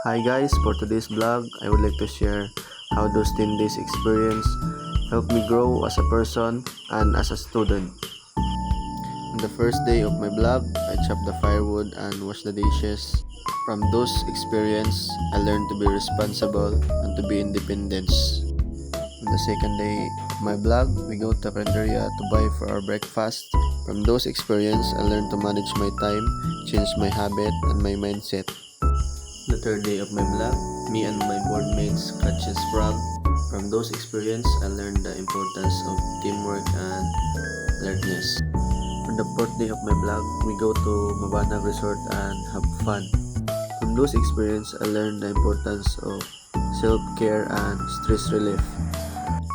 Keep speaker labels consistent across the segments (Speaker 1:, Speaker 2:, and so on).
Speaker 1: Hi guys, for today's vlog, I would like to share how those 10 days experience helped me grow as a person and as a student. On the first day of my vlog, I chopped the firewood and washed the dishes. From those experience, I learned to be responsible and to be independent. On the second day of my vlog, we go to Carinderia to buy for our breakfast. From those experience, I learned to manage my time, change my habit and my mindset. The third day of my vlog, me and my board mates catches frog. From those experience, I learned the importance of teamwork and alertness. On the fourth day of my vlog, we go to Mabanag Resort and have fun. From those experience, I learned the importance of self-care and stress relief.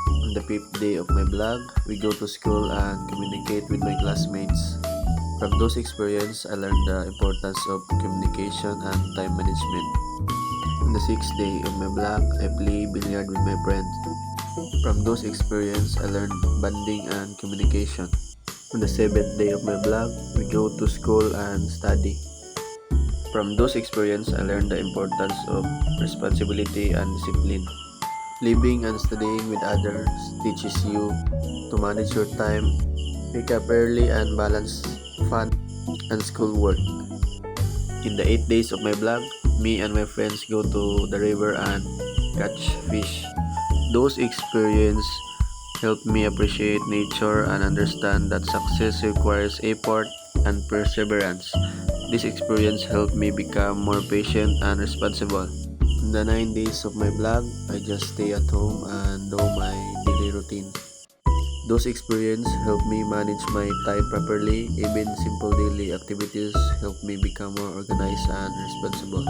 Speaker 1: On the fifth day of my vlog, we go to school and communicate with my classmates. From those experience, I learned the importance of communication and time management. On the sixth day of my vlog, I play billiard with my friends. From those experience, I learned bonding and communication. On the seventh day of my vlog, we go to school and study. From those experience, I learned the importance of responsibility and discipline. Living and studying with others teaches you to manage your time, wake up early and balance fun and schoolwork. In the 8 days of my vlog, me and my friends go to the river and catch fish. Those experiences helped me appreciate nature and understand that success requires effort and perseverance. This experience helped me become more patient and responsible. In the 9 days of my vlog, I just stay at home and do my daily routine. Those experiences helped me manage my time properly. Even simple daily activities helped me become more organized and responsible.